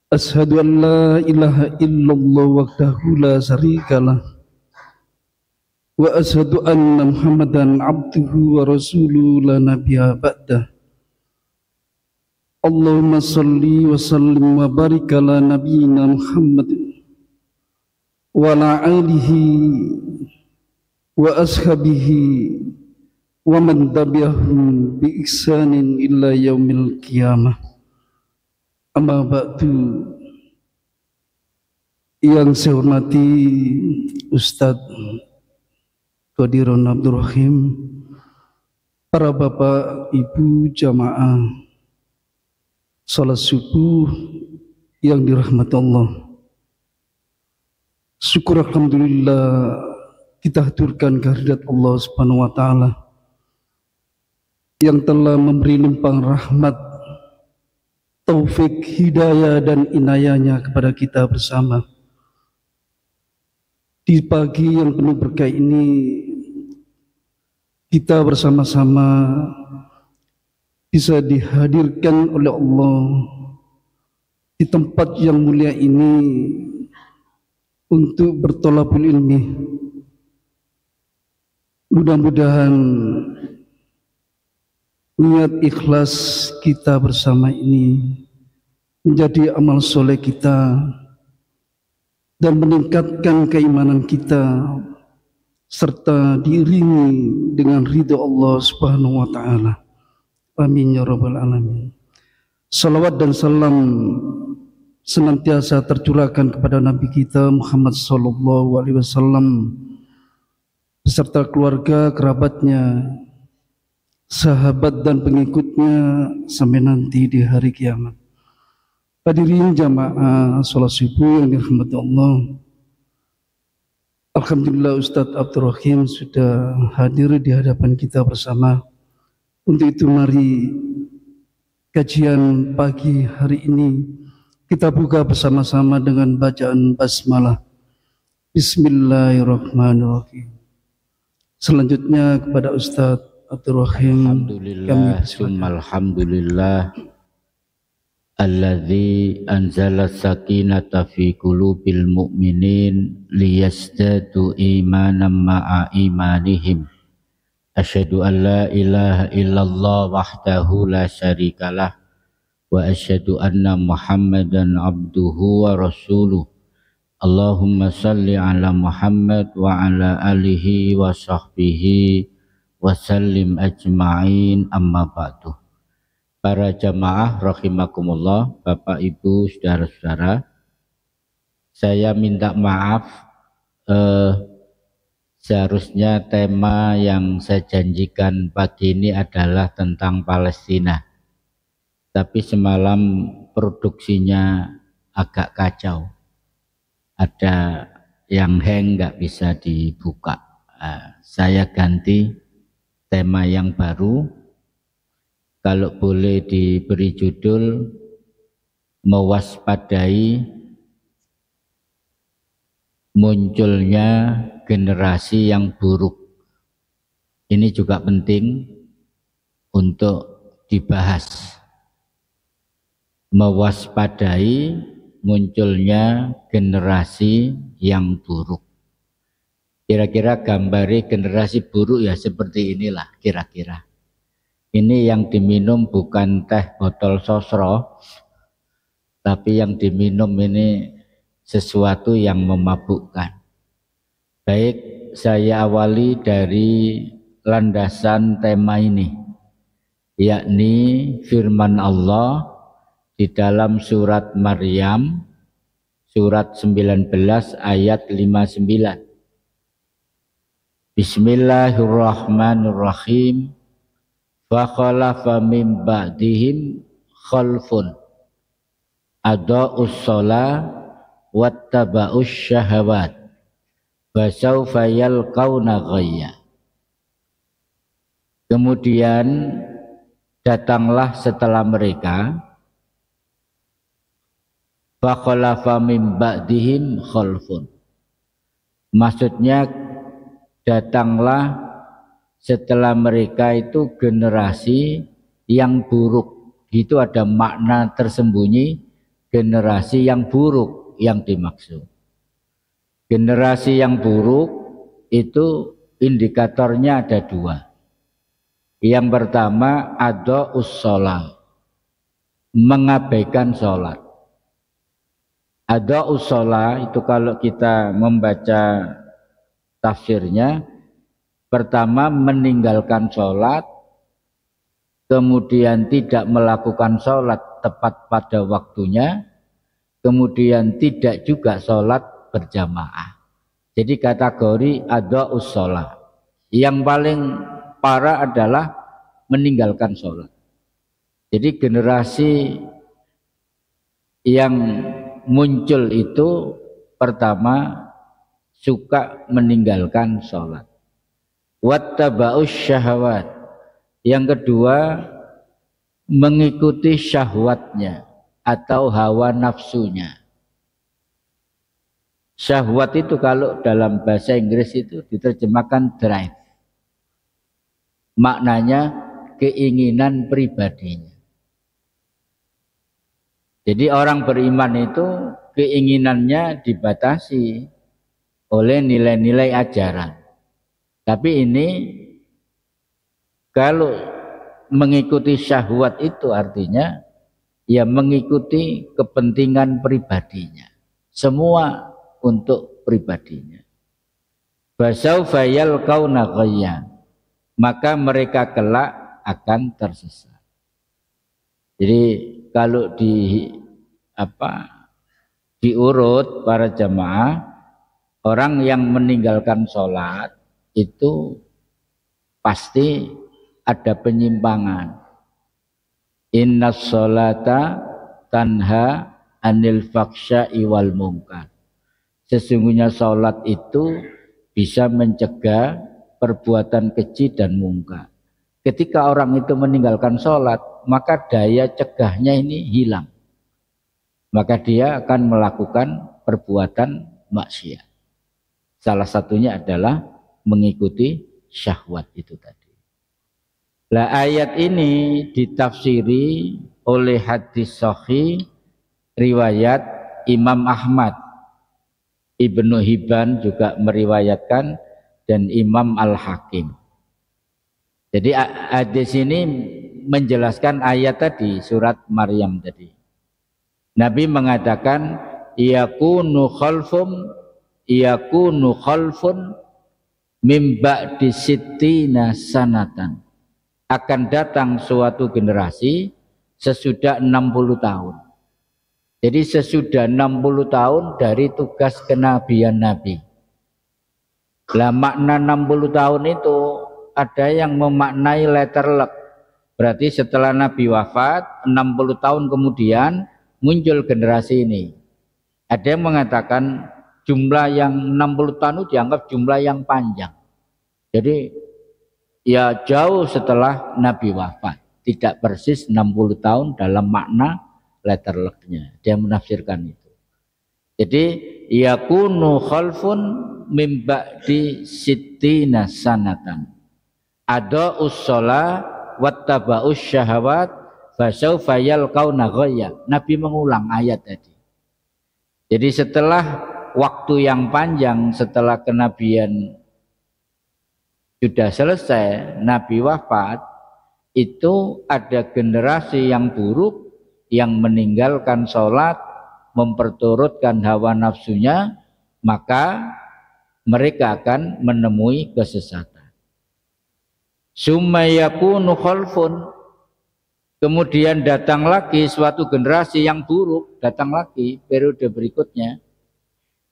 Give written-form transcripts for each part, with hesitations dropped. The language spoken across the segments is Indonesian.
Asyhadu an la ilaha illallah wahdahu la syarikalah wa asyhadu anna Muhammadan abduhu wa rasuluhu la nabiyya ba'dah. Allahumma salli wa sallim wa barik ala nabiyyina Muhammad wa ala alihi wa ashabihi wa man tabi'ahum bi ihsanin ila yaumil qiyamah. Amma ba'du. Yang saya hormati Ustadz Qadirun Abdul Rahim, para bapak ibu jamaah salat subuh yang dirahmati Allah. Syukur alhamdulillah kita haturkan kehadirat Allah Subhanahu wa taala yang telah memberi limpah rahmat, taufik, hidayah dan inayahnya kepada kita bersama. Di pagi yang penuh berkah ini kita bersama-sama bisa dihadirkan oleh Allah di tempat yang mulia ini untuk bertolabul ilmi. Mudah-mudahan niat ikhlas kita bersama ini menjadi amal soleh kita dan meningkatkan keimanan kita serta diiringi dengan ridha Allah Subhanahu wa taala. Amin ya rabbal alamin. Salawat dan salam senantiasa tercurahkan kepada Nabi kita Muhammad sallallahu alaihi wasallam beserta keluarga, kerabatnya, sahabat dan pengikutnya sampai nanti di hari kiamat. Hadirin jamaah salat subuh yang dirahmati Allah. Alhamdulillah Ustadz Abdul Rahim sudah hadir di hadapan kita bersama. Untuk itu mari kajian pagi hari ini kita buka bersama-sama dengan bacaan basmalah. Bismillahirrahmanirrahim. Selanjutnya kepada Ustadz Abdul Rahim. Alhamdulillah, alhamdulillah alladzi anzala sakinata fi qulubil mu'minin liyazdadu imanan ma'a imanihim. Asyhadu an la ilaha illallah wahdahu la syarikalah wa asyhadu anna Muhammadan abduhu wa rasuluh. Allahumma salli ala Muhammad wa ala alihi wa sahbihi wa sallim ajma'in, amma ba'du. Para jamaah rahimakumullah, Bapak Ibu, saudara-saudara, saya minta maaf, seharusnya tema yang saya janjikan pagi ini adalah tentang Palestina, tapi semalam produksinya agak kacau, ada yang hang, nggak bisa dibuka. Saya ganti tema yang baru. Kalau boleh diberi judul mewaspadai munculnya generasi yang buruk. Ini juga penting untuk dibahas. Mewaspadai munculnya generasi yang buruk. Kira-kira gambari generasi buruk ya seperti inilah kira-kira. Ini yang diminum bukan teh botol sosro, tapi yang diminum ini sesuatu yang memabukkan. Baik, saya awali dari landasan tema ini, yakni firman Allah di dalam surat Maryam, surat 19 ayat 59. Bismillahirrahmanirrahim. Fa khalafa min ba'dihim khalfun ada'us shalah wattaba'us syahawat fasawfa yalqauna ghayya. Kemudian datanglah setelah mereka fa khalafa min ba'dihim khalfun, maksudnya datanglah setelah mereka itu generasi yang buruk. Itu ada makna tersembunyi generasi yang buruk yang dimaksud. Generasi yang buruk itu indikatornya ada dua. Yang pertama ada ussolah, mengabaikan sholat. Ada ussolah itu kalau kita membaca tafsirnya, pertama meninggalkan sholat, kemudian tidak melakukan sholat tepat pada waktunya, kemudian tidak juga sholat berjamaah. Jadi kategori ada ussolah. Yang paling parah adalah meninggalkan sholat. Jadi generasi yang muncul itu pertama suka meninggalkan sholat. Wattaba'us syahwat. Yang kedua mengikuti syahwatnya atau hawa nafsunya. Syahwat itu kalau dalam bahasa Inggris itu diterjemahkan drive. Maknanya keinginan pribadinya. Jadi orang beriman itu keinginannya dibatasi oleh nilai-nilai ajaran. Tapi ini kalau mengikuti syahwat itu artinya ya mengikuti kepentingan pribadinya. Semua untuk pribadinya. Fasaufa yalqauna ghayya. Maka mereka kelak akan tersesat. Jadi kalau diurut para jamaah, orang yang meninggalkan sholat itu pasti ada penyimpangan. Innas sholata tanha anil faksya'i wal munkar. Sesungguhnya sholat itu bisa mencegah perbuatan keji dan mungkar. Ketika orang itu meninggalkan sholat, maka daya cegahnya ini hilang. Maka dia akan melakukan perbuatan maksiat. Salah satunya adalah mengikuti syahwat itu tadi. Lah ayat ini ditafsiri oleh hadis sahih riwayat Imam Ahmad. Ibnu Hibban juga meriwayatkan dan Imam Al-Hakim. Jadi hadis ini menjelaskan ayat tadi, surat Maryam tadi. Nabi mengatakan yakunu khalfun mim ba'di sittina sanatan. Akan datang suatu generasi sesudah 60 tahun. Jadi sesudah 60 tahun dari tugas kenabian Nabi. Lah makna 60 tahun itu ada yang memaknai letter luck. Berarti setelah Nabi wafat 60 tahun kemudian muncul generasi ini. Ada yang mengatakan jumlah yang 60 tahun itu dianggap jumlah yang panjang. Jadi ya jauh setelah Nabi wafat. Tidak persis 60 tahun dalam makna letter luck-nya. Dia menafsirkan itu. Jadi yakunu khalfun mim ba'di sittina sanatan. Ada ussola wattaba'us syahawat fasaufa yalqauna ghayya. Nabi mengulang ayat tadi. Jadi setelah waktu yang panjang, setelah kenabian sudah selesai, Nabi wafat, itu ada generasi yang buruk yang meninggalkan sholat, memperturutkan hawa nafsunya, maka mereka akan menemui kesesatan. Summa yakunu khalfun, kemudian datang lagi suatu generasi yang buruk, datang lagi periode berikutnya.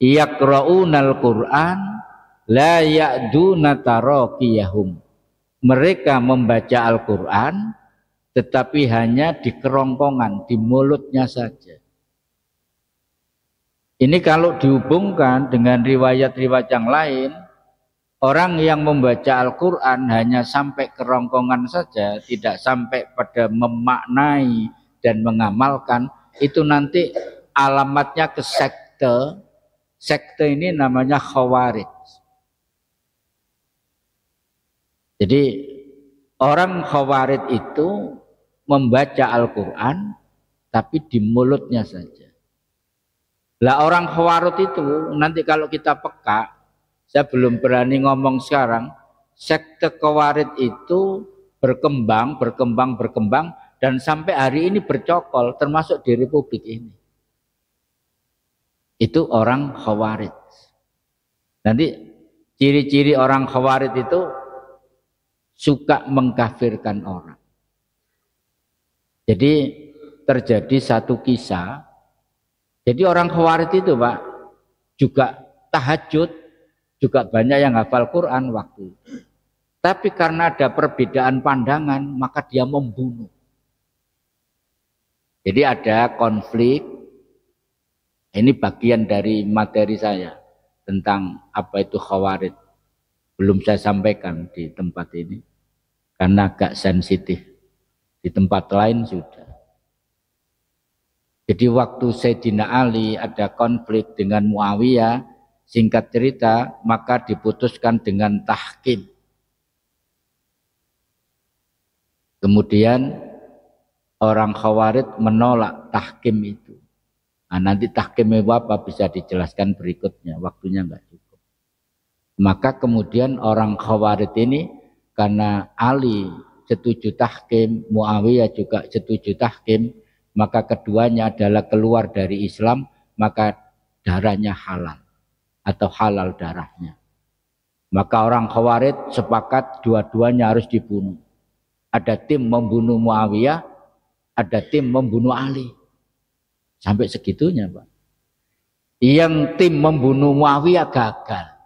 Yaqra'unal Qur'an la ya'duna taraqiyahum. Mereka membaca Al-Qur'an tetapi hanya di kerongkongan, di mulutnya saja. Ini kalau dihubungkan dengan riwayat-riwayat yang lain, orang yang membaca Al-Quran hanya sampai kerongkongan saja, tidak sampai pada memaknai dan mengamalkan, itu nanti alamatnya ke sekte. Sekte ini namanya Khawarij. Jadi orang Khawarij itu membaca Al-Quran tapi di mulutnya saja. Lah orang Khawarij itu nanti kalau kita peka, saya belum berani ngomong sekarang, sekte Khawarij itu berkembang dan sampai hari ini bercokol termasuk di Republik ini. Itu orang Khawarij. Nanti ciri-ciri orang Khawarij itu suka mengkafirkan orang. Jadi terjadi satu kisah. Jadi orang Khawarij itu Pak juga tahajud, juga banyak yang hafal Quran waktu itu. Tapi karena ada perbedaan pandangan, maka dia membunuh. Jadi ada konflik. Ini bagian dari materi saya tentang apa itu Khawarij. Belum saya sampaikan di tempat ini karena agak sensitif. Di tempat lain sudah. Jadi waktu Sayyidina Ali ada konflik dengan Muawiyah, singkat cerita, maka diputuskan dengan tahkim. Kemudian orang Khawarij menolak tahkim itu. Nah, nanti tahkim apa bisa dijelaskan berikutnya, waktunya enggak cukup. Maka kemudian orang Khawarij ini karena Ali setuju tahkim, Muawiyah juga setuju tahkim, maka keduanya adalah keluar dari Islam, maka darahnya halal atau halal darahnya. Maka orang Khawarij sepakat dua-duanya harus dibunuh. Ada tim membunuh Muawiyah, ada tim membunuh Ali. Sampai segitunya, Pak. Yang tim membunuh Muawiyah gagal.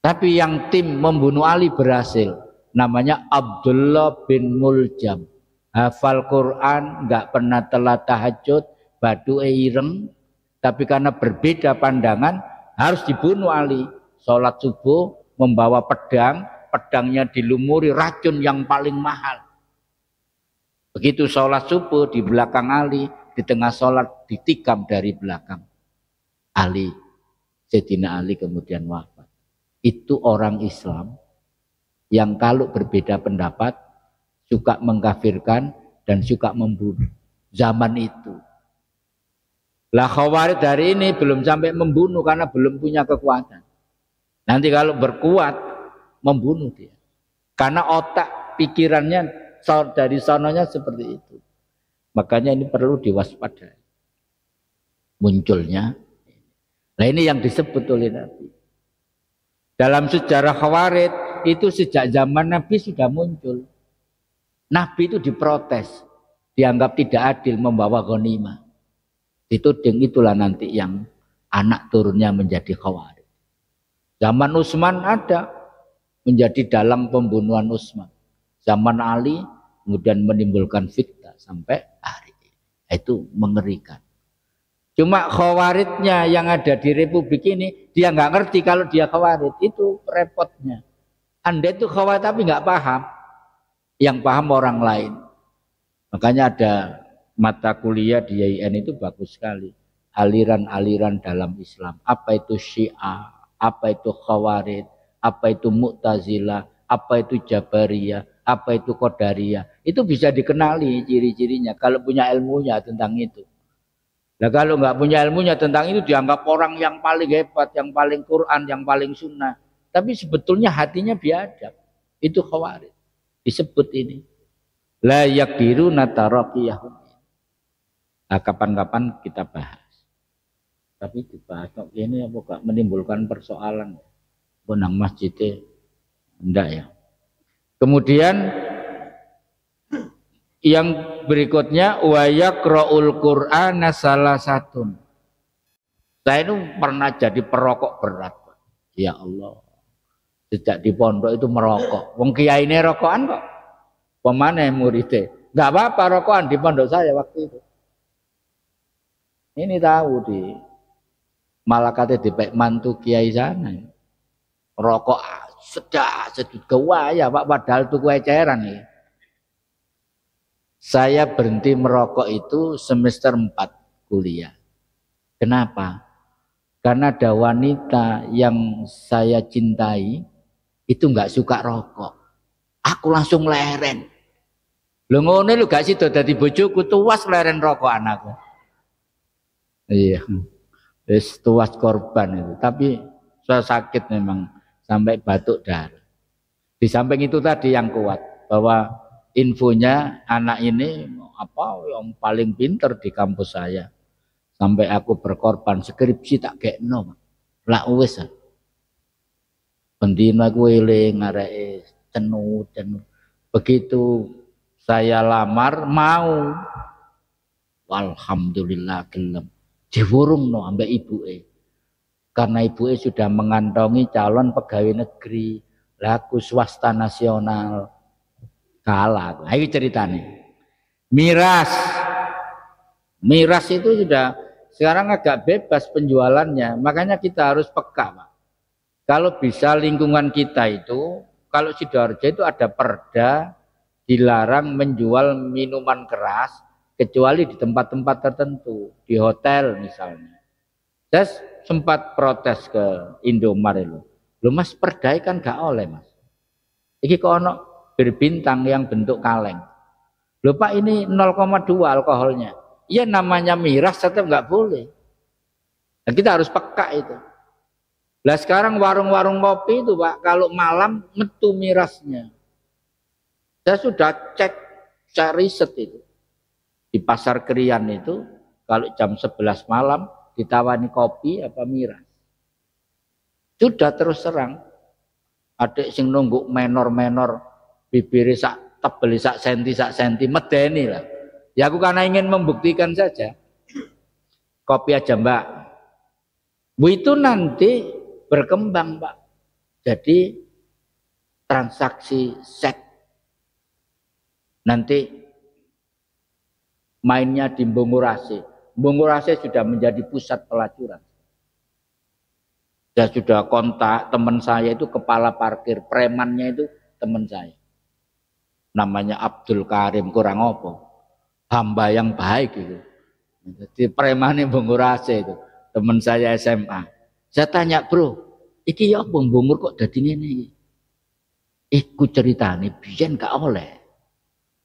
Tapi yang tim membunuh Ali berhasil. Namanya Abdullah bin Muljam. Hafal Quran, nggak pernah telat tahajud, baduke ireng, tapi karena berbeda pandangan harus dibunuh Ali. Sholat subuh membawa pedang, pedangnya dilumuri racun yang paling mahal. Begitu sholat subuh di belakang Ali, di tengah sholat ditikam dari belakang Ali. Sayyidina Ali kemudian wafat. Itu orang Islam yang kalau berbeda pendapat suka mengkafirkan dan suka membunuh zaman itu. Lah Khawarij hari ini belum sampai membunuh karena belum punya kekuatan. Nanti kalau berkuat membunuh dia. Karena otak pikirannya dari sononya seperti itu. Makanya ini perlu diwaspadai. Munculnya. Nah ini yang disebut oleh Nabi. Dalam sejarah Khawarij itu sejak zaman Nabi sudah muncul. Nabi itu diprotes, dianggap tidak adil membawa ghanimah. Dituding itulah nanti yang anak turunnya menjadi Khawarij. Zaman Utsman ada menjadi dalang pembunuhan Utsman. Zaman Ali kemudian menimbulkan fitnah sampai hari ini. Itu mengerikan. Cuma Khawarijnya yang ada di Republik ini dia nggak ngerti kalau dia Khawarij. Itu repotnya. Anda itu Khawarij tapi nggak paham. Yang paham orang lain. Makanya ada mata kuliah di IAIN itu bagus sekali. Aliran-aliran dalam Islam. Apa itu Syiah, apa itu Khawarij, apa itu Mu'tazilah, apa itu Jabariyah, apa itu Qadariyah. Itu bisa dikenali ciri-cirinya kalau punya ilmunya tentang itu. Nah kalau nggak punya ilmunya tentang itu dianggap orang yang paling hebat, yang paling Quran, yang paling sunnah. Tapi sebetulnya hatinya biadab. Itu Khawarij. Disebut ini la yakbiruna taraqiyahum. Nah, kapan-kapan kita bahas. Tapi dibahas kok ini apa gak menimbulkan persoalan benang masjidnya enggak ya. Kemudian yang berikutnya wa yaqra'ul Qur'ana salasatun. Saya itu pernah jadi perokok berat. Ya Allah. Sejak di pondok itu merokok. Wong kiai ini rokokan kok. Pemane muridnya. Enggak apa-apa rokokan di pondok saya waktu itu. Ini tahu di Malakate di Pak mantu kiai sana. Rokok sedut gawaya Pak padahal tuku eceran ya. Saya berhenti merokok itu semester 4 kuliah. Kenapa? Karena ada wanita yang saya cintai itu nggak suka rokok. Aku langsung leren. Lho ngono lho gak sida dadi bojoku tuwas leren rokok anakku. Iya. Wis tuas korban itu. Tapi saya sakit memang sampai batuk darah. Di samping itu tadi yang kuat bahwa infonya anak ini apa yang paling pinter di kampus saya. Sampai aku berkorban skripsi tak gekno. Lah wis. Bendina aku eling areke cenut. Begitu saya lamar mau, alhamdulillah gelem. Diwurungno ambek ibuke. Karena ibuke sudah mengantongi calon pegawai negeri, laku swasta nasional. Kalah. Ayo ceritane. Miras. Miras itu sudah sekarang agak bebas penjualannya. Makanya kita harus peka, Pak. Kalau bisa lingkungan kita itu, kalau Sidoarjo itu ada perda dilarang menjual minuman keras kecuali di tempat-tempat tertentu, di hotel misalnya. Saya sempat protes ke Indomaret loh. Loh Mas, perda kan gak oleh Mas. Iki kok ono berbintang yang bentuk kaleng. Loh Pak, ini 0,2 alkoholnya. Iya namanya miras tetap nggak boleh. Nah, kita harus peka itu. Lah sekarang warung-warung kopi itu Pak, kalau malam metu mirasnya. Saya sudah cek, saya riset itu. Di pasar Krian itu, kalau jam 11 malam ditawani kopi apa miras. Sudah terus serang. Adik sing nunggu menor-menor, bibir sak tebel sak senti, medeni lah. Ya aku karena ingin membuktikan saja. Kopi aja Mbak. Itu nanti berkembang Pak. Jadi transaksi seks. Nanti mainnya di Bungurasi. Bungurasi sudah menjadi pusat pelacuran. Saya sudah kontak teman saya itu kepala parkir, premannya itu teman saya. Namanya Abdul Karim, kurang apa. Hamba yang baik itu. Jadi premannya Bungurasi itu. Teman saya SMA. Saya tanya, bro, iki ya apa bungur kok dadi ngene iki? Iku ceritane biyen gak oleh.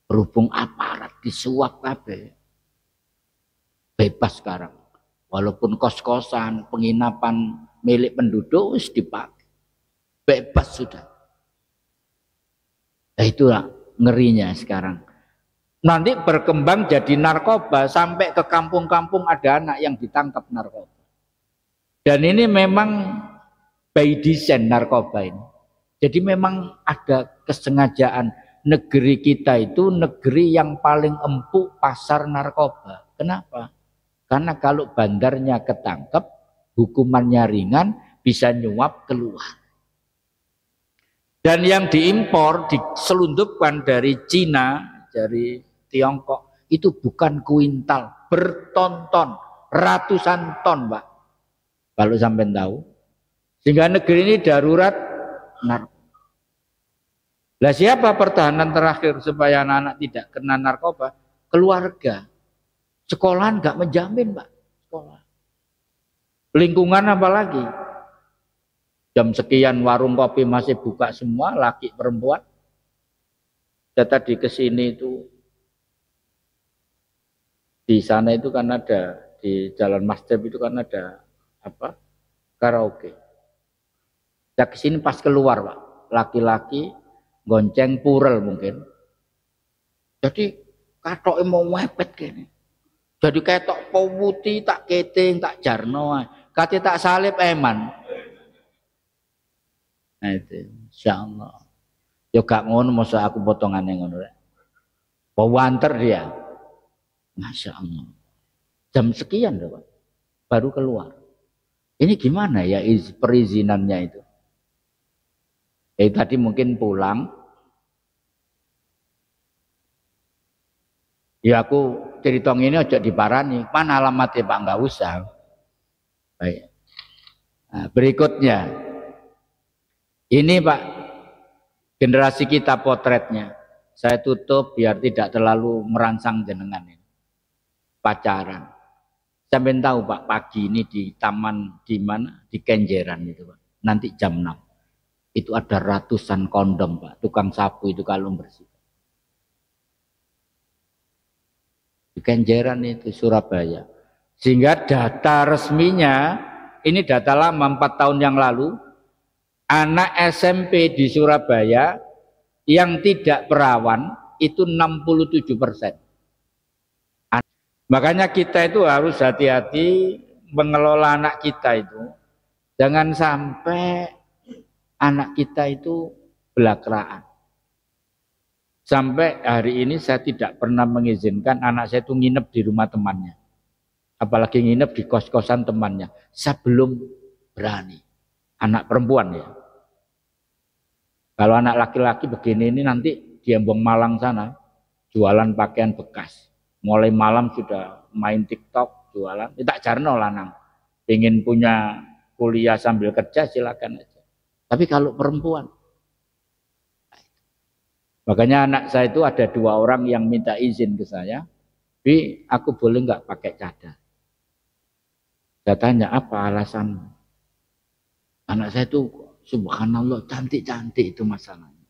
Berhubung aparat disuap kabeh. Bebas sekarang. Walaupun kos-kosan, penginapan milik penduduk wis dipakai. Bebas sudah. Nah itulah ngerinya sekarang. Nanti berkembang jadi narkoba sampai ke kampung-kampung ada anak yang ditangkap narkoba. Dan ini memang by design narkoba ini. Jadi memang ada kesengajaan negeri kita itu negeri yang paling empuk pasar narkoba. Kenapa? Karena kalau bandarnya ketangkep, hukumannya ringan, bisa nyuap keluar. Dan yang diimpor, diselundupkan dari Cina, dari Tiongkok, itu bukan kuintal, berton-ton, ratusan ton, Pak. Kalau sampai tahu, sehingga negeri ini darurat narkoba. Lah siapa pertahanan terakhir supaya anak-anak tidak kena narkoba? Keluarga. Sekolahan nggak menjamin, Pak. Sekolah. Lingkungan apalagi? Jam sekian warung kopi masih buka semua, laki perempuan. Saya tadi ke sini itu, di sana itu kan ada, di Jalan Masjid itu kan ada apa? Karaoke. Saya kesini pas keluar Pak, laki-laki gonceng purel mungkin. Jadi katok mau mepet gini. Jadi ketok putih tak keting tak jarno, kate tak salib eman. Nah itu, insyaallah. Yo gak ngono masa aku potongane ngono rek. Pewanter dia. Masya Allah. Jam sekian loh Pak, baru keluar. Ini gimana ya perizinannya itu? Tadi mungkin pulang. Ya aku cerita ini aja diparani. Mana alamatnya Pak? Enggak usah. Baik. Nah, berikutnya. Ini Pak, generasi kita potretnya. Saya tutup biar tidak terlalu merangsang jenengan ini. Pacaran. Sampai tahu Pak, pagi ini di taman di mana? Di Kenjeran itu Pak. Nanti jam 6. Itu ada ratusan kondom Pak. Tukang sapu itu kalau bersih. Di Kenjeran itu Surabaya. Sehingga data resminya, ini data lama 4 tahun yang lalu, anak SMP di Surabaya yang tidak perawan itu 67%. Makanya kita itu harus hati-hati mengelola anak kita itu. Jangan sampai anak kita itu belakraan. Sampai hari ini saya tidak pernah mengizinkan anak saya itu nginep di rumah temannya. Apalagi nginep di kos-kosan temannya. Saya belum berani. Anak perempuan ya. Kalau anak laki-laki begini ini nanti di Embong Malang sana jualan pakaian bekas. Mulai malam sudah main TikTok jualan. Tak jarno lanang. Ingin punya kuliah sambil kerja silakan aja. Tapi kalau perempuan, makanya anak saya itu ada 2 orang yang minta izin ke saya, Bi, aku boleh nggak pakai cadar? Saya tanya apa alasan? Anak saya itu subhanallah cantik-cantik itu masalahnya.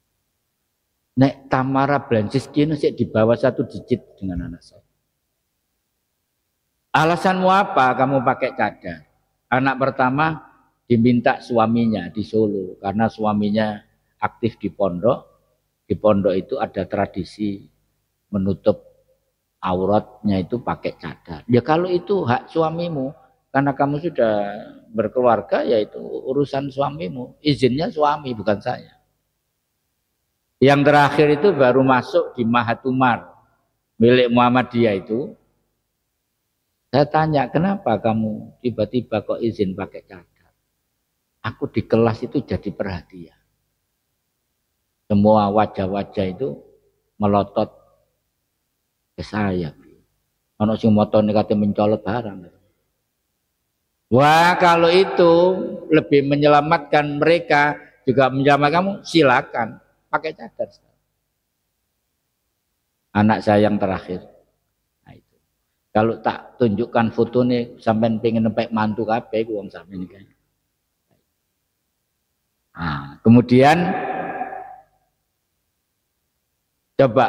Nek Tamara Blanchiski sih di bawah 1 digit dengan anak saya. Alasanmu apa kamu pakai cadar? Anak pertama diminta suaminya di Solo karena suaminya aktif di pondok. Di pondok itu ada tradisi menutup auratnya itu pakai cadar. Ya kalau itu hak suamimu, karena kamu sudah berkeluarga, yaitu urusan suamimu. Izinnya suami, bukan saya. Yang terakhir itu baru masuk di Mahatumar, milik Muhammadiyah itu. Saya tanya, kenapa kamu tiba-tiba kok izin pakai cadar? Aku di kelas itu jadi perhatian. Semua wajah-wajah itu melotot ke saya. Ono sing motone kate mencolot barang. Wah, kalau itu lebih menyelamatkan mereka, juga menyelamatkan kamu, silakan pakai cadar. Anak saya yang terakhir. Nah, itu. Kalau tak tunjukkan foto nih, sampai pengen nempel mantu kabeh wong sampeyan iki. Nah, kemudian coba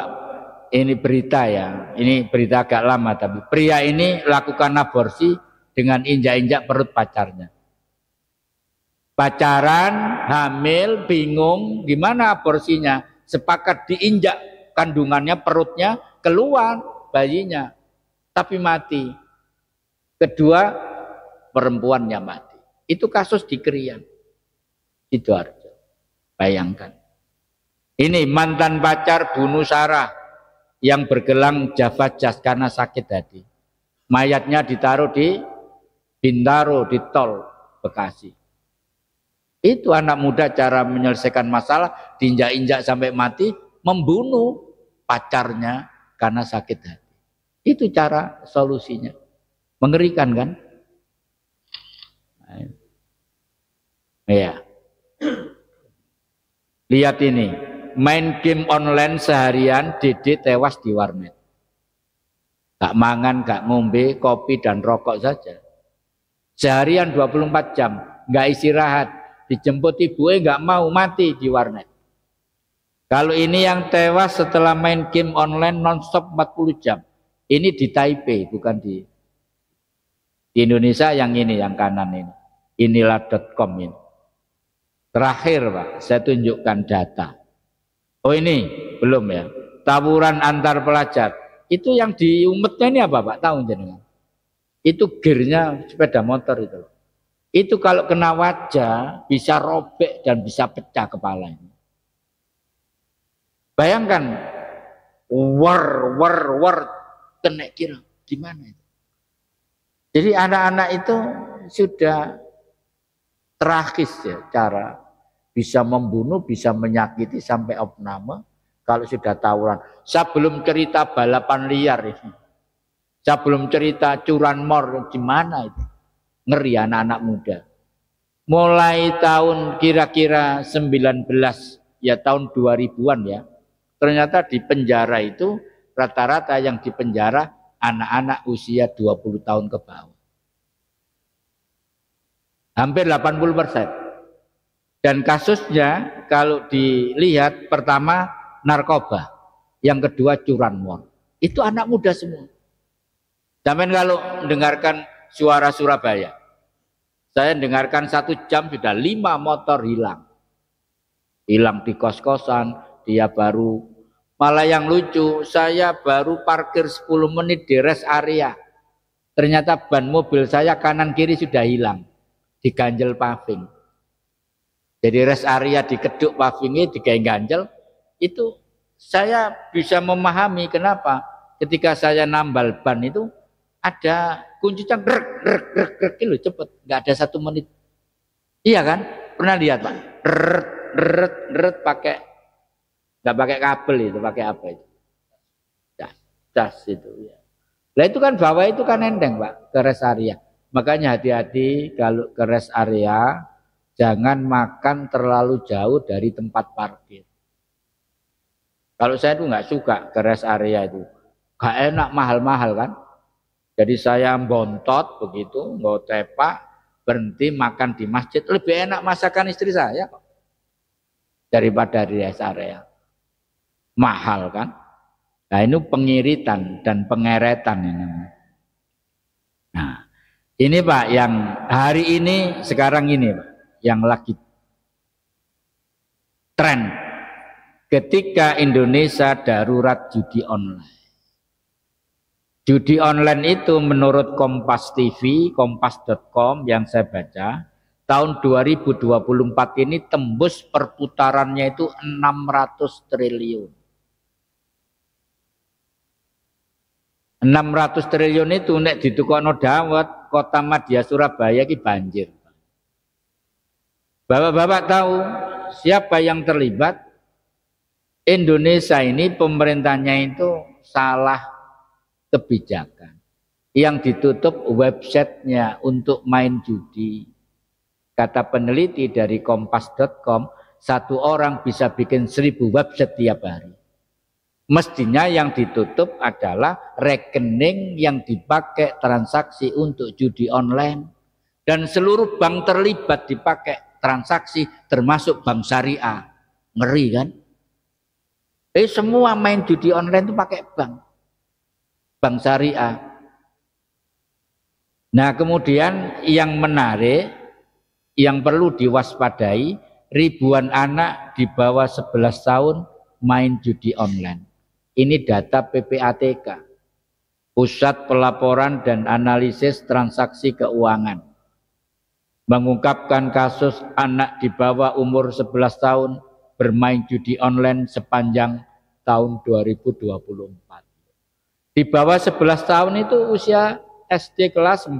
ini berita ya, ini berita agak lama tapi pria ini lakukan aborsi dengan injak-injak perut pacarnya. Pacaran, hamil, bingung, gimana aborsinya? Sepakat diinjak kandungannya, perutnya, keluar bayinya, tapi mati. Kedua, perempuannya mati. Itu kasus di Krian, Sidoarjo. Bayangkan. Ini mantan pacar bunuh Sarah yang bergelang Java Jazz karena sakit hati. Mayatnya ditaruh di Bintaro, di tol Bekasi. Itu anak muda cara menyelesaikan masalah, diinjak-injak sampai mati, membunuh pacarnya karena sakit hati. Itu cara solusinya. Mengerikan kan? Ya. Lihat ini, main game online seharian, Dede tewas di warnet. Gak mangan, gak ngombe, kopi dan rokok saja. Seharian 24 jam, gak istirahat, dijemput ibunya gak mau, mati di warnet. Kalau ini yang tewas setelah main game online nonstop 40 jam. Ini di Taipei, bukan di Indonesia yang ini, yang kanan ini. Inilah.com ini. Terakhir Pak, saya tunjukkan data. Oh ini, belum ya. Tawuran antar pelajar. Itu yang diumetnya ini apa Pak? Tahu jenengan? Itu gearnya sepeda motor itu. Itu kalau kena wajah bisa robek dan bisa pecah kepalanya. Bayangkan, war, kena kira gimana itu? Jadi anak-anak itu sudah tragis ya cara bisa membunuh, bisa menyakiti sampai opname kalau sudah tawuran. Saya belum cerita balapan liar ini. Saya belum cerita curanmor, gimana itu. Ngeri anak-anak muda. Mulai tahun kira-kira 19, ya tahun 2000-an ya. Ternyata di penjara itu rata-rata yang di penjara anak-anak usia 20 tahun ke bawah. Hampir 80%. Dan kasusnya kalau dilihat pertama narkoba, yang kedua curanmor. Itu anak muda semua. Sampai kalau mendengarkan suara Surabaya, saya dengarkan 1 jam sudah 5 motor hilang. Hilang di kos-kosan, dia baru. Malah yang lucu, saya baru parkir 10 menit di rest area. Ternyata ban mobil saya kanan kiri sudah hilang. Diganjel paving. Jadi rest area dikeduk pavingnya, diganjel. Itu saya bisa memahami kenapa ketika saya nambal ban itu ada kuncinya grek itu cepet, nggak ada 1 menit. Iya kan? Pernah lihat Pak? Pakai nggak pakai kabel itu, pakai apa itu? Das itu ya. Nah itu kan bawah itu kan enteng Pak ke rest area. Makanya hati-hati kalau ke rest area, jangan makan terlalu jauh dari tempat parkir. Kalau saya itu nggak suka ke rest area itu, nggak enak, mahal-mahal kan. Jadi saya bontot begitu, nggak tepak, berhenti makan di masjid. Lebih enak masakan istri saya kok daripada di rest area. Mahal kan. Nah ini pengiritan dan pengeretan ini. Nah ini Pak yang hari ini sekarang ini Pak, yang lagi tren ketika Indonesia darurat judi online. Judi online itu menurut Kompas TV, kompas.com yang saya baca, tahun 2024 ini tembus perputarannya itu 600 triliun. 600 triliun itu nek ditukokno dawet kota Madya Surabaya ki banjir. Bapak-bapak tahu siapa yang terlibat? Indonesia ini pemerintahnya itu salah kebijakan. Yang ditutup websitenya untuk main judi. Kata peneliti dari kompas.com, 1 orang bisa bikin 1000 website tiap hari. Mestinya yang ditutup adalah rekening yang dipakai transaksi untuk judi online. Dan seluruh bank terlibat dipakai transaksi termasuk bank syariah. Ngeri kan? Semua main judi online itu pakai bank syariah. Nah kemudian yang menarik, yang perlu diwaspadai, ribuan anak di bawah 11 tahun main judi online. Ini data PPATK, Pusat Pelaporan dan Analisis Transaksi Keuangan, mengungkapkan kasus anak di bawah umur 11 tahun bermain judi online sepanjang tahun 2024. Di bawah 11 tahun itu usia SD kelas 4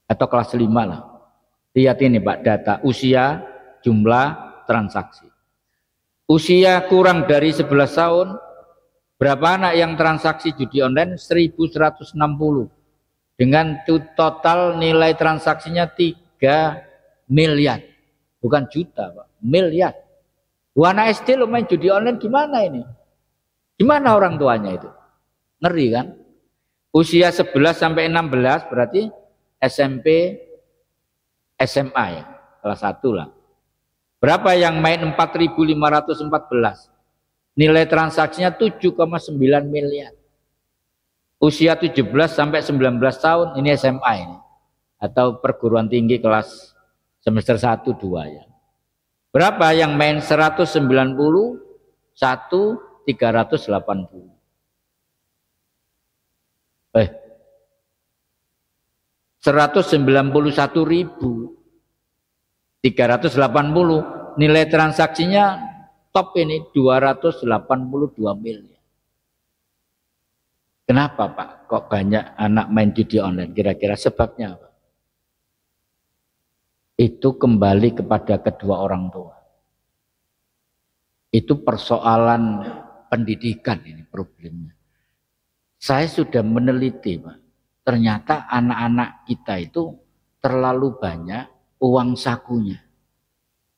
atau kelas 5 lah. Lihat ini Pak data usia, jumlah transaksi. Usia kurang dari 11 tahun, berapa anak yang transaksi judi online? 1160. Dengan total nilai transaksinya 3 miliar. Bukan juta Pak, miliar. Anak SD lo main judi online gimana ini? Gimana orang tuanya itu? Ngeri kan? Usia 11 sampai 16 berarti SMP, SMA ya, kelas 1 lah. Berapa yang main 4.514? Nilai transaksinya 7,9 miliar. Usia 17 sampai 19 tahun ini SMA ini. Atau perguruan tinggi kelas semester 1, 2 ya. Berapa yang main 190, 380. 191.380. Nilai transaksinya top ini 282 miliar. Kenapa Pak? Kok banyak anak main judi online? Kira-kira sebabnya apa? Itu kembali kepada kedua orang tua. Itu persoalan pendidikan ini problemnya. Saya sudah meneliti Pak. Ternyata anak-anak kita itu terlalu banyak uang sakunya.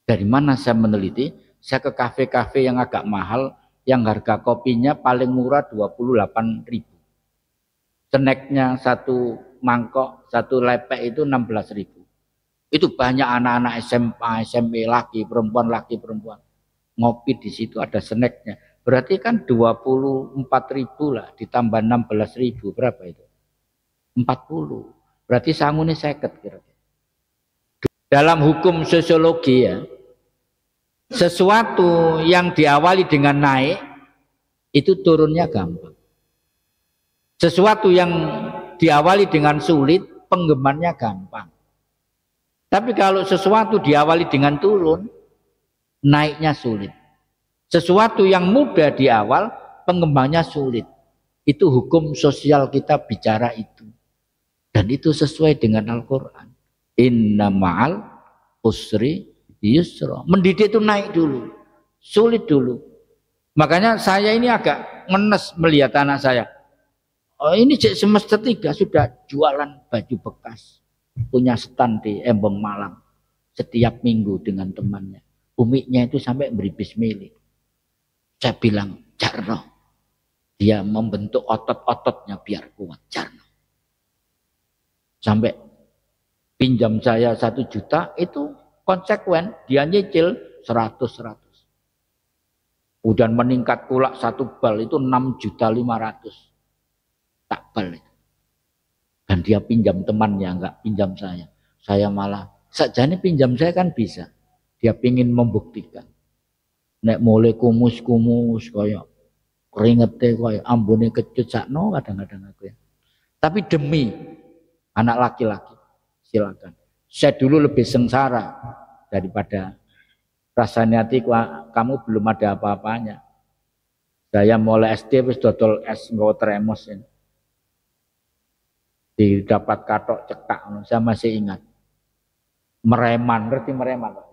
Dari mana saya meneliti? Saya ke kafe-kafe yang agak mahal, yang harga kopinya paling murah 28.000. Snacknya 1 mangkok, 1 lepek itu 16.000. Itu banyak anak-anak SMA, SMA laki, perempuan. Ngopi di situ ada snacknya. Berarti kan 24.000 lah ditambah 16.000 berapa itu? 40. Berarti sangune 50 kira-kira. Dalam hukum sosiologi ya, sesuatu yang diawali dengan naik itu turunnya gampang. Sesuatu yang diawali dengan sulit, penggemarnya gampang. Tapi kalau sesuatu diawali dengan turun, naiknya sulit. Sesuatu yang mudah di awal, pengembangnya sulit. Itu hukum sosial kita bicara itu. Dan itu sesuai dengan Al-Quran. Inna ma'al usri yusra. Mendidik itu naik dulu. Sulit dulu. Makanya saya ini agak ngenes melihat anak saya. Oh, ini semester 3 sudah jualan baju bekas. Punya stand di Embong Malang. Setiap minggu dengan temannya. Umiknya itu sampai beri bismillah. Saya bilang, Jarno. Dia membentuk otot-ototnya biar kuat. Jarno. Sampai pinjam saya 1 juta, itu konsekuen. Dia nyicil 100. Kemudian meningkat pula 1 bal, itu 6.500.000. Tak bal itu. Dan dia pinjam temannya, enggak pinjam saya. Saya malah, sajane pinjam saya kan bisa. Dia pingin membuktikan. Nek mulai kumus-kumus kayak keringete kayak ambune kecut sakno kadang-kadang aku ya. Tapi demi anak laki-laki silakan. Saya dulu lebih sengsara daripada rasanya hati kamu belum ada apa-apanya. Saya mulai SD wis dodol es nggo tremos ini. Didapat katok cekak, saya masih ingat. Mereman, ngerti mereman?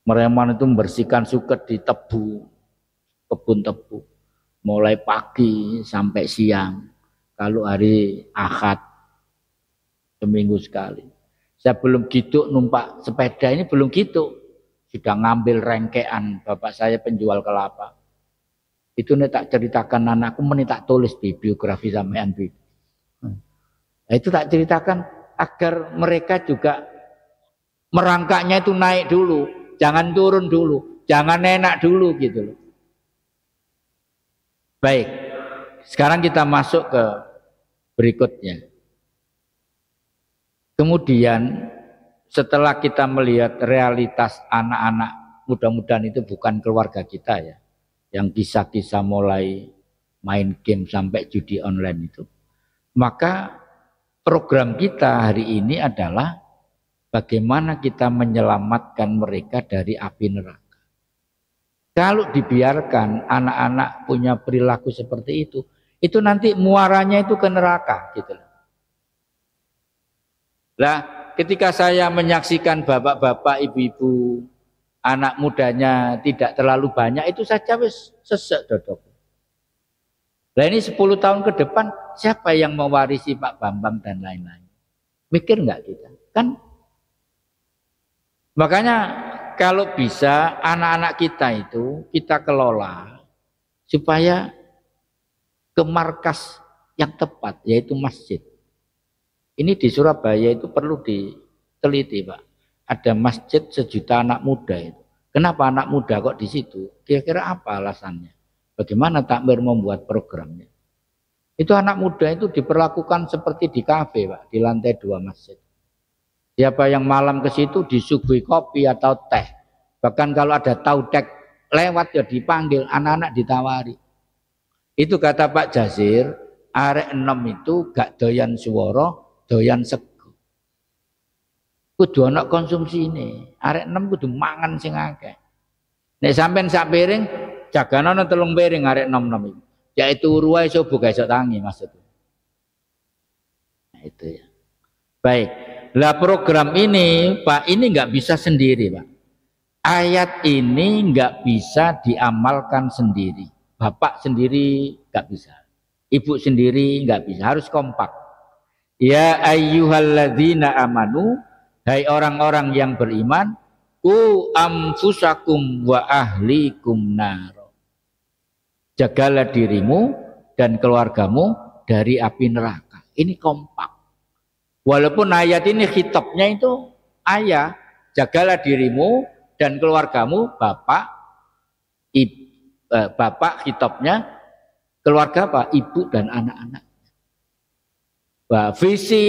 Mereman itu membersihkan suket di tebu, kebun tebu. Mulai pagi sampai siang. Kalau hari Ahad, seminggu sekali. Saya belum gitu numpak sepeda ini belum gitu. Sudah ngambil rengkean bapak saya penjual kelapa. Itu nih tak ceritakan anakku, ini tak tulis di biografi sampean. Nah, itu tak ceritakan agar mereka juga merangkaknya itu naik dulu. Jangan turun dulu, jangan enak dulu gitu loh. Baik, sekarang kita masuk ke berikutnya. Kemudian setelah kita melihat realitas anak-anak, mudah-mudahan itu bukan keluarga kita ya, yang kisah-kisah mulai main game sampai judi online itu. Maka program kita hari ini adalah bagaimana kita menyelamatkan mereka dari api neraka. Kalau dibiarkan anak-anak punya perilaku seperti itu nanti muaranya itu ke neraka gitu. Lah, ketika saya menyaksikan bapak-bapak, ibu-ibu, anak mudanya tidak terlalu banyak, itu saja wis sesek dodok. Lah ini 10 tahun ke depan siapa yang mewarisi Pak Bambang dan lain-lain? Mikir nggak kita? Kan makanya kalau bisa anak-anak kita itu kita kelola supaya ke markas yang tepat, yaitu masjid. Ini di Surabaya itu perlu diteliti, Pak. Ada masjid 1 juta anak muda itu. Kenapa anak muda kok di situ? Kira-kira apa alasannya? Bagaimana takmir membuat programnya? Itu anak muda itu diperlakukan seperti di kafe, Pak, di lantai 2 masjid. Siapa yang malam ke situ disuguhi kopi atau teh. Bahkan kalau ada taudek lewat ya dipanggil, anak-anak ditawari. Itu kata Pak Jazir, arek 6 itu gak doyan swara, doyan sego. Kudu ana konsumsi ini. Arek 6 kudu mangan sing akeh. Nek sampean sak piring, jagana ana 3 piring arek 6 itu. Yaitu ruwai subuh esuk tangi maksudnya. Nah, itu ya. Baik. Lah program ini Pak ini nggak bisa sendiri Pak. Ayat ini nggak bisa diamalkan sendiri. Bapak sendiri nggak bisa. Ibu sendiri nggak bisa. Harus kompak. Ya ayyuhalladzina amanu, hai orang-orang yang beriman, ku anfusakum wa ahlikum nar. Jagalah dirimu dan keluargamu dari api neraka. Ini kompak. Walaupun ayat ini khitabnya itu ayah, jagalah dirimu dan keluargamu, bapak, ibu, bapak khitabnya keluarga apa? Ibu dan anak-anak. Visi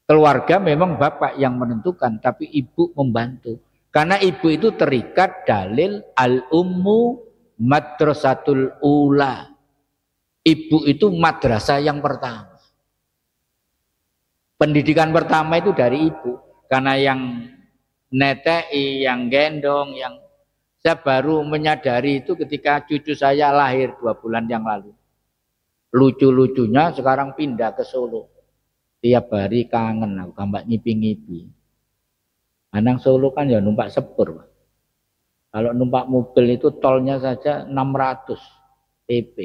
keluarga memang bapak yang menentukan, tapi ibu membantu. Karena ibu itu terikat dalil al-ummu madrasatul ula. Ibu itu madrasah yang pertama. Pendidikan pertama itu dari ibu. Karena yang netei, yang gendong, yang saya baru menyadari itu ketika cucu saya lahir 2 bulan yang lalu. Lucu-lucunya sekarang pindah ke Solo. Tiap hari kangen aku gambar ngipi-ngipi. Anang Solo kan ya numpak sepur, Pak. Kalau numpak mobil itu tolnya saja 600 PP.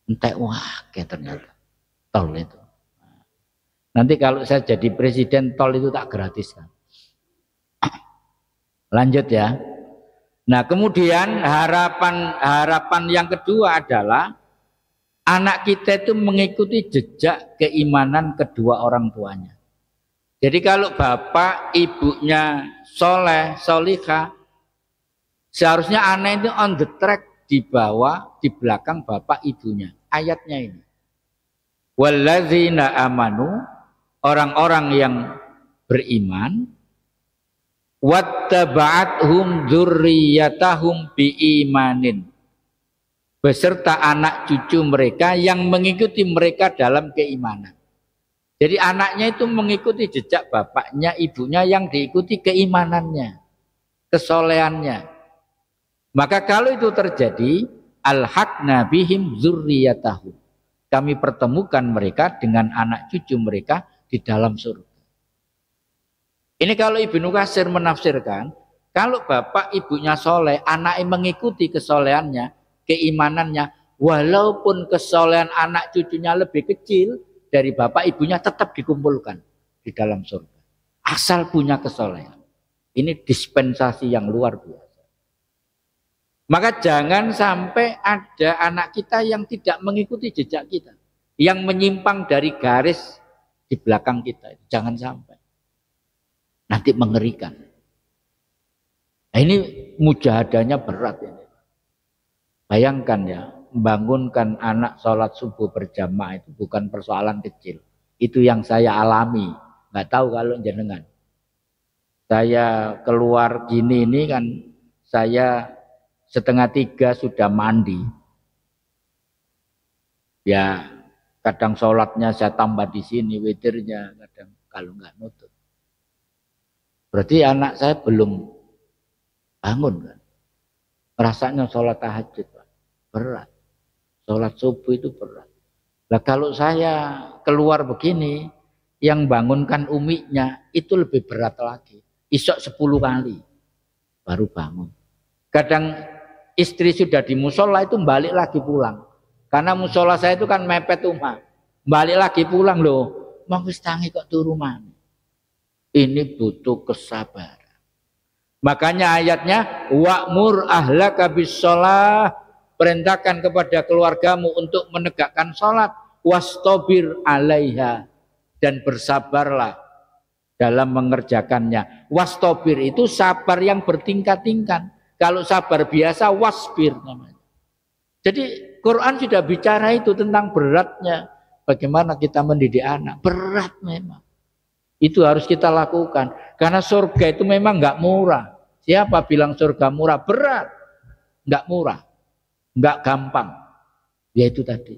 Entek wah kayak ternyata tol itu. Nanti kalau saya jadi presiden tol itu tak gratiskan. Lanjut ya. Nah, kemudian harapan yang kedua adalah anak kita itu mengikuti jejak keimanan kedua orang tuanya. Jadi kalau bapak ibunya soleh, solihah, seharusnya anak itu on the track di bawah, di belakang bapak ibunya. Ayatnya ini. Walladzina amanu, orang-orang yang beriman, wattaba'athum dzurriyyatahum biimanin, beserta anak cucu mereka yang mengikuti mereka dalam keimanan. Jadi anaknya itu mengikuti jejak bapaknya, ibunya yang diikuti keimanannya, kesolehannya. Maka kalau itu terjadi, alhaqna bihim dzurriyyatahum, kami pertemukan mereka dengan anak cucu mereka di dalam surga. Ini kalau Ibnu Katsir menafsirkan, kalau bapak ibunya soleh, anaknya mengikuti kesolehannya, keimanannya, walaupun kesolehan anak cucunya lebih kecil dari bapak ibunya, tetap dikumpulkan di dalam surga. Asal punya kesolehan. Ini dispensasi yang luar biasa. Maka jangan sampai ada anak kita yang tidak mengikuti jejak kita, yang menyimpang dari garis di belakang kita. Jangan sampai. Nanti mengerikan. Nah, ini mujahadahnya berat ini. Bayangkan ya, membangunkan anak sholat subuh berjamaah itu bukan persoalan kecil. Itu yang saya alami. Nggak tahu kalau jenengan. Saya keluar gini ini kan, saya 2:30 sudah mandi. Ya, kadang sholatnya saya tambah di sini, witirnya kadang kalau nggak nutup. Berarti anak saya belum bangun kan. Rasanya sholat tahajud, Pak, berat. Sholat subuh itu berat. Nah kalau saya keluar begini, yang bangunkan uminya itu lebih berat lagi. Isok 10 kali baru bangun. Kadang istri sudah di musola itu balik lagi pulang. Karena musola saya itu kan mepet rumah. Balik lagi pulang loh. Mau tangi kok turu mana? Ini butuh kesabaran. Makanya ayatnya wa'mur ahlaka bis-shalah, perintahkan kepada keluargamu untuk menegakkan salat, wastabir 'alaiha, dan bersabarlah dalam mengerjakannya. Wastabir itu sabar yang bertingkat-tingkat. Kalau sabar biasa wasbir namanya. Jadi Quran sudah bicara itu tentang beratnya bagaimana kita mendidik anak. Berat memang. Itu harus kita lakukan. Karena surga itu memang nggak murah. Siapa bilang surga murah? Berat. Nggak murah. Nggak gampang. Ya itu tadi.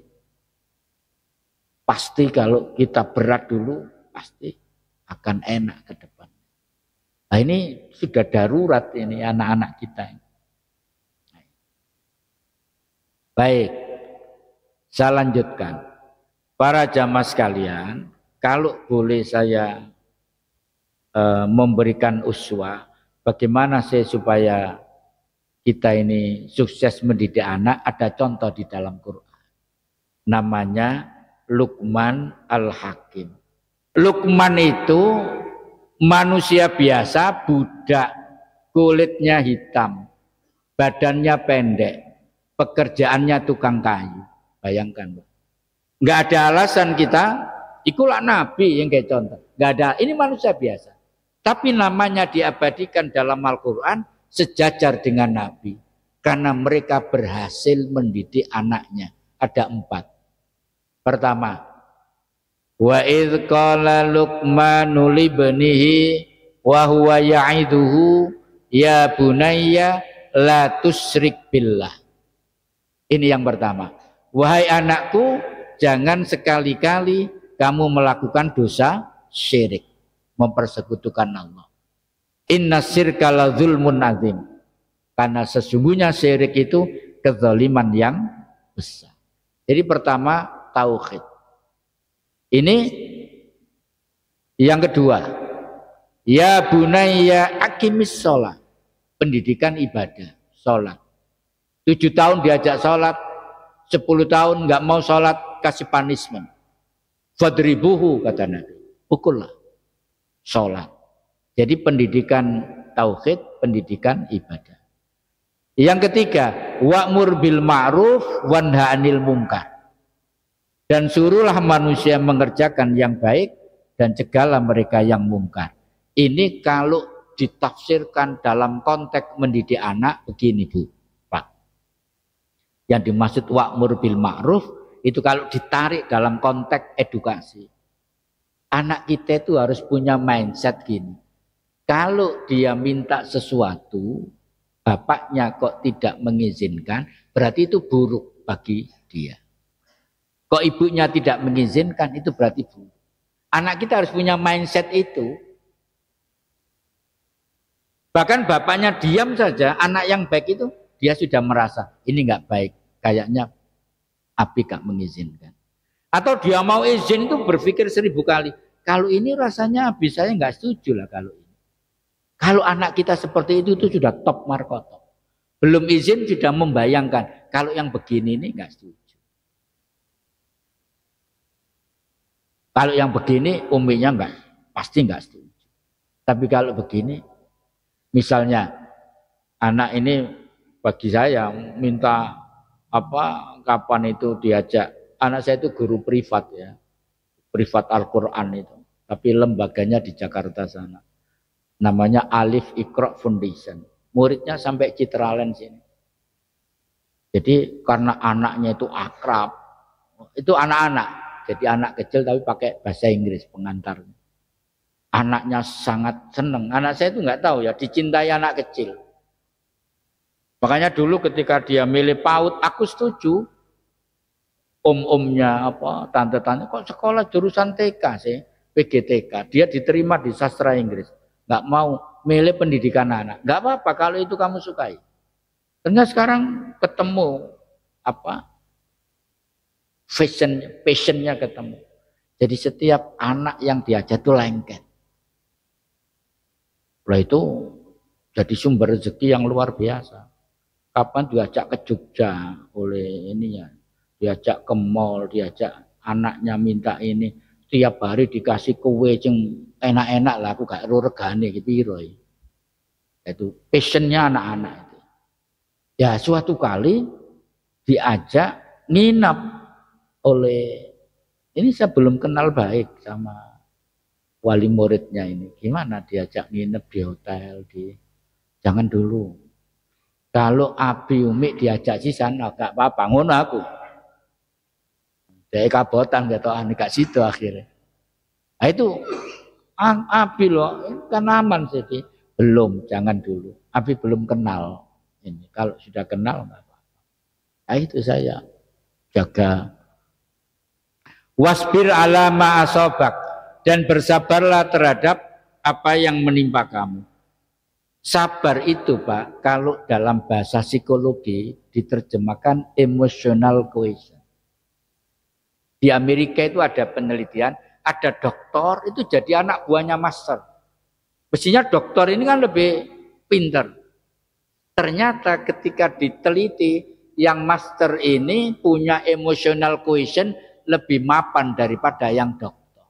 Pasti kalau kita berat dulu, pasti akan enak ke depan. Nah ini sudah darurat ini anak-anak kita. Baik. Saya lanjutkan. Para jamaah sekalian, kalau boleh saya memberikan uswah, bagaimana sih supaya kita ini sukses mendidik anak, ada contoh di dalam Quran. Namanya Luqman Al-Hakim. Luqman itu manusia biasa, budak, kulitnya hitam, badannya pendek, pekerjaannya tukang kayu. Bayangkan, nggak ada alasan kita ikulah Nabi yang kayak contoh. Nggak ada, ini manusia biasa. Tapi namanya diabadikan dalam Al-Quran sejajar dengan Nabi. karena mereka berhasil mendidik anaknya. Ada 4. Pertama, wa idz qala Luqmanu li ibnihi wa huwa ya'iduhu ya bunayya la tusyrik billah. Ini yang pertama. Wahai anakku, jangan sekali-kali kamu melakukan dosa syirik, mempersekutukan Allah. Inna syirka la zulmun azim. Karena sesungguhnya syirik itu kezaliman yang besar. Jadi pertama tauhid. Ini yang kedua. Ya bunayya aqimis sholat. Pendidikan ibadah, sholat. 7 tahun diajak sholat, 10 tahun nggak mau sholat, kasih punishment. Fadribuhu kata Nabi. Pukullah. Sholat. Jadi pendidikan tauhid, pendidikan ibadah. Yang ketiga, wa'mur bil ma'ruf wanha 'anil munkar. Dan suruhlah manusia mengerjakan yang baik dan cegahlah mereka yang mungkar. Ini kalau ditafsirkan dalam konteks mendidik anak begini Bu, Pak. Yang dimaksud wa'mur bil ma'ruf itu kalau ditarik dalam konteks edukasi. Anak kita itu harus punya mindset gini. Kalau dia minta sesuatu, bapaknya kok tidak mengizinkan, berarti itu buruk bagi dia. Kok ibunya tidak mengizinkan, itu berarti buruk. Anak kita harus punya mindset itu. Bahkan bapaknya diam saja, anak yang baik itu, dia sudah merasa, ini nggak baik, kayaknya Abi gak mengizinkan. Atau dia mau izin itu berpikir 1000 kali, kalau ini rasanya Abi saya nggak setuju lah kalau ini. Kalau anak kita seperti itu sudah top markoto. Belum izin sudah membayangkan. Kalau yang begini ini nggak setuju. Kalau yang begini uminya pasti nggak setuju. Tapi kalau begini, misalnya anak ini bagi saya minta kapan itu diajak. Anak saya itu guru privat ya. Privat Al-Quran itu. Tapi lembaganya di Jakarta sana. Namanya Alif Iqra Foundation. Muridnya sampai Citraland sini. Jadi karena anaknya itu akrab, itu anak-anak. Jadi anak kecil tapi pakai bahasa Inggris pengantarnya. Anaknya sangat senang. Anak saya itu nggak tahu ya, dicintai anak kecil. Makanya dulu ketika dia milih PAUD, aku setuju. Om-omnya tante-tante kok sekolah jurusan TK sih, PGTK. Dia diterima di sastra Inggris. Nggak mau milih pendidikan anak. Nggak apa-apa kalau itu kamu sukai. Ternyata sekarang ketemu passionnya ketemu. Jadi setiap anak yang diajak itu lengket. Setelah itu jadi sumber rezeki yang luar biasa. Kapan diajak ke Jogja oleh ininya, diajak ke mall, diajak anaknya minta ini. Tiap hari dikasih kue yang enak-enak lah, aku gak regane gitu piro. Itu passionnya anak-anak itu. Ya suatu kali diajak nginap oleh, ini saya belum kenal baik sama wali muridnya ini. Gimana diajak nginep di hotel, jangan dulu. Kalau Abi Umi diajak di sana gak apa-apa, ngono aku. Dari kabotan gak gak situ akhirnya. Nah itu Abi loh kan aman sih. Belum, jangan dulu. Abi belum kenal ini. Kalau sudah kenal nggak apa-apa. Nah itu saya jaga. Wasbir ala ma asobak, dan bersabarlah terhadap apa yang menimpa kamu. Sabar itu Pak, kalau dalam bahasa psikologi diterjemahkan emotional cohesion. Di Amerika itu ada penelitian, ada dokter itu jadi anak buahnya master. Mestinya dokter ini kan lebih pintar. Ternyata ketika diteliti, yang master ini punya emotional cohesion lebih mapan daripada yang dokter.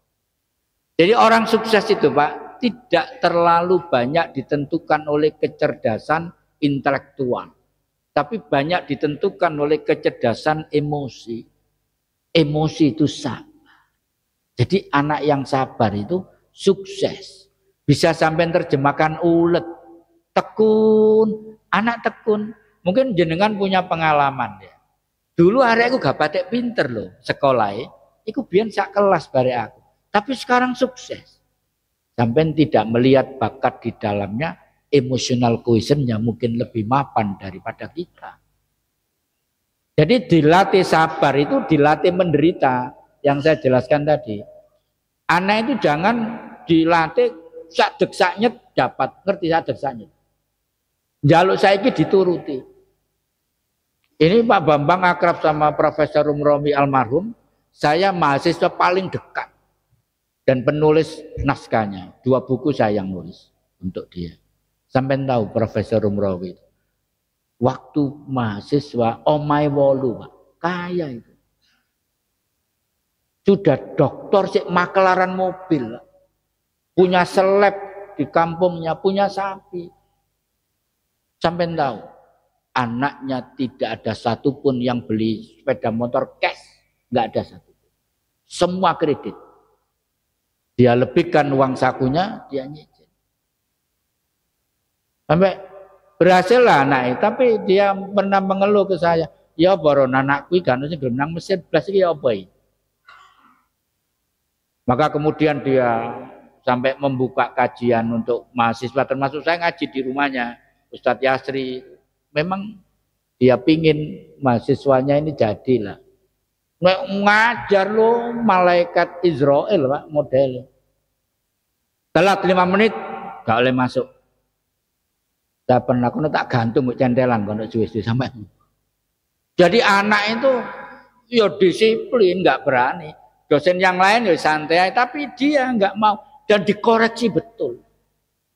Jadi orang sukses itu Pak, tidak terlalu banyak ditentukan oleh kecerdasan intelektual. Tapi banyak ditentukan oleh kecerdasan emosi. Emosi itu sabar. Jadi anak yang sabar itu sukses. Bisa sampai terjemahkan ulet. Tekun. Anak tekun. Mungkin jenengan punya pengalaman ya. Dulu hari aku gak patek pinter loh sekolah. Iku biyen sak kelas bare aku. Tapi sekarang sukses. Sampai tidak melihat bakat di dalamnya, emotional quotientnya mungkin lebih mapan daripada kita. Jadi dilatih sabar itu dilatih menderita. Yang saya jelaskan tadi. Anak itu jangan dilatih sak deksaknya dapat. Ngerti sak deksaknya. Jaluk saiki dituruti. Ini Pak Bambang akrab sama Profesor Rumromi almarhum. Saya mahasiswa paling dekat. Dan penulis naskahnya. 2 buku saya yang nulis untuk dia. Sampai tahu Profesor Rumromi. Waktu mahasiswa omai wolu Pak. Kaya itu. Sudah doktor sih makelaran mobil. Punya seleb di kampungnya, punya sapi. Sampai tahu. Anaknya tidak ada satupun yang beli sepeda motor cash. Nggak ada satupun. Semua kredit. Dia lebihkan uang sakunya, dia nyicil. Sampai berhasil lah anak. Tapi dia pernah mengeluh ke saya. Ya baron anakku kan belum nang mesin blas iki apa iki? Maka kemudian dia sampai membuka kajian untuk mahasiswa, termasuk saya ngaji di rumahnya, Ustadz Yasri. Memang dia pingin mahasiswanya ini jadilah. Ngajar lo malaikat Israel Pak model. Telat 5 menit, gak boleh masuk. Tak pernah aku tak gantung centelan kono suwe-suwe sampai. Jadi anak itu ya disiplin, nggak berani. Dosen yang lain ya santai, tapi dia nggak mau dan dikoreksi betul.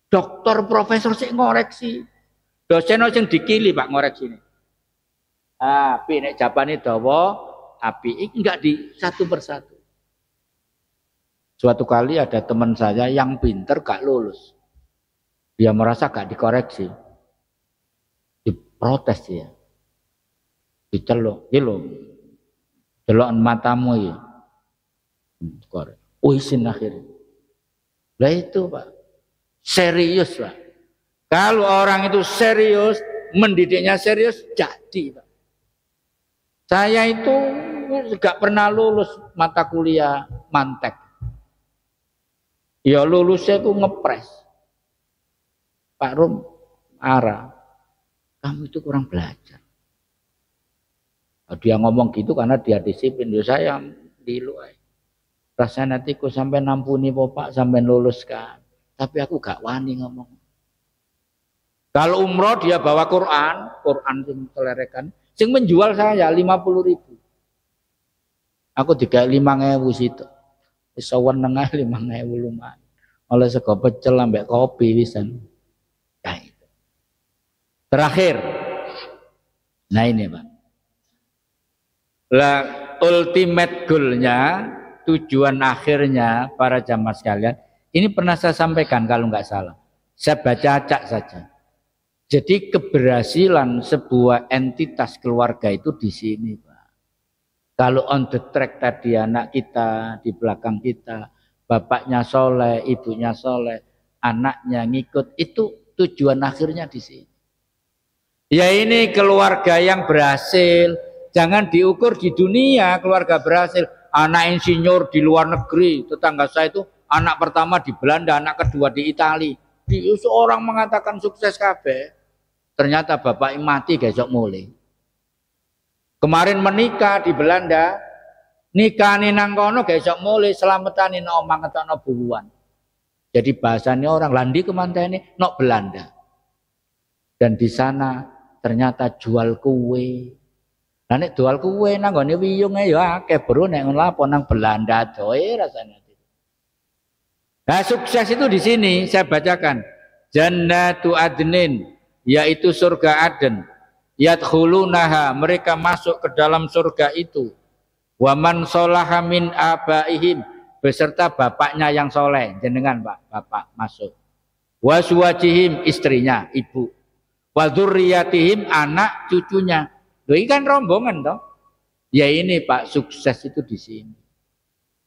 Dokter profesor sih ngoreksi. Dosen yang dikili Pak ngoreksi ini. Api nek jabane dawa, api enggak di satu persatu. Suatu kali ada teman saya yang pinter gak lulus. Dia merasa gak dikoreksi. Diprotes ya. Diceluk, iki lho. Deloken matamu ya. Uisin akhirnya. Lah itu Pak. Serius Pak. Kalau orang itu serius, mendidiknya serius, jadi Pak. Saya itu gak pernah lulus mata kuliah mantek. Ya lulusnya itu ngepres. Pak Rum, Ara, kamu itu kurang belajar. Dia ngomong gitu karena dia disiplin. Ya saya dilu. Rasanya nanti ku sampai nampuni Bapak sampai lulus kan. Tapi aku gak wani ngomong. Kalau umroh dia bawa Quran yang telerekan. Sing menjual saya 50.000. Aku dikai 5.000 situ. Bisa wenengah 5.000 lumayan. Oleh sego pecel ambek kopi wisan. Nah itu. Terakhir. Nah ini Pak. Lah ultimate goalnya, tujuan akhirnya para jamaah sekalian, ini pernah saya sampaikan kalau nggak salah. Saya baca acak saja. Jadi keberhasilan sebuah entitas keluarga itu di sini, Pak. Kalau on the track tadi anak kita di belakang kita, bapaknya soleh, ibunya soleh, anaknya ngikut, itu tujuan akhirnya di sini. Ya ini keluarga yang berhasil. Jangan diukur di dunia keluarga berhasil. Anak insinyur di luar negeri, tetangga saya itu anak pertama di Belanda, anak kedua di Italia. Seorang mengatakan sukses kabeh. Ternyata bapak mati besok mulai. Kemarin menikah di Belanda, nikah nang kono besok mulai selamatan nang omah ngetokno buruan. Jadi bahasanya orang landi kemantene nok Belanda. Dan di sana ternyata jual kue. Lah nek jual kue nang gone wiyunge ya akeh bro nek ngono apa nang Belanda doe rasane. Nah, sukses itu di sini saya bacakan. Jannatu adnin, yaitu surga Aden. Yadkhulunaha, mereka masuk ke dalam surga itu. Wa man sholaha min abaihim, beserta bapaknya yang soleh, jenengan Pak, bapak masuk. Wa suwajihim, istrinya, ibu. Wa dzurriyyatihim, anak cucunya. Loh, ini kan rombongan toh. Ya ini Pak, sukses itu di sini.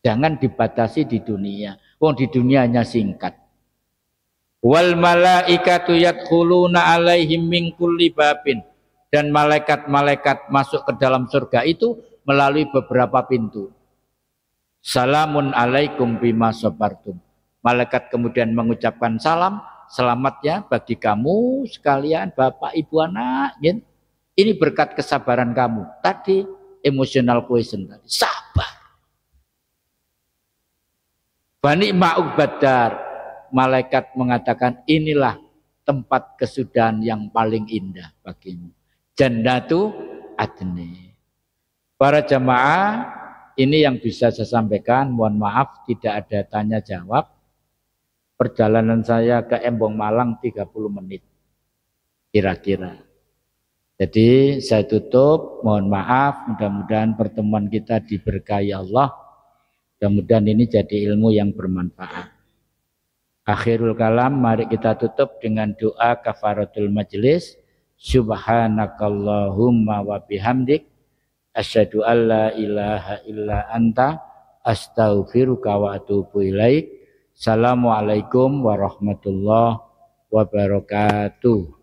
Jangan dibatasi di dunia. Wong di dunia hanya singkat. Wal malaikatu yadkhuluna alaihim min kulli babin. Dan malaikat-malaikat masuk ke dalam surga itu melalui beberapa pintu. Salamun alaikum bima sabartum. Malaikat kemudian mengucapkan salam, selamatnya bagi kamu sekalian, bapak, ibu, anak. Ini berkat kesabaran kamu. Tadi emotional question tadi, sabar. Bani Ma'ubadar, malaikat mengatakan inilah tempat kesudahan yang paling indah bagimu. Jannatu adni. Para jamaah, ini yang bisa saya sampaikan. Mohon maaf tidak ada tanya jawab. Perjalanan saya ke Embong Malang 30 menit kira-kira. Jadi saya tutup, mohon maaf, mudah-mudahan pertemuan kita diberkahi Allah. Mudah-mudahan ini jadi ilmu yang bermanfaat. Akhirul kalam, mari kita tutup dengan doa kafaratul majlis. Subhanakallahumma wa bihamdik asyhadu an la ilaha illa anta astaghfiruka wa atubu ilaik. Assalamualaikum warahmatullahi wabarakatuh.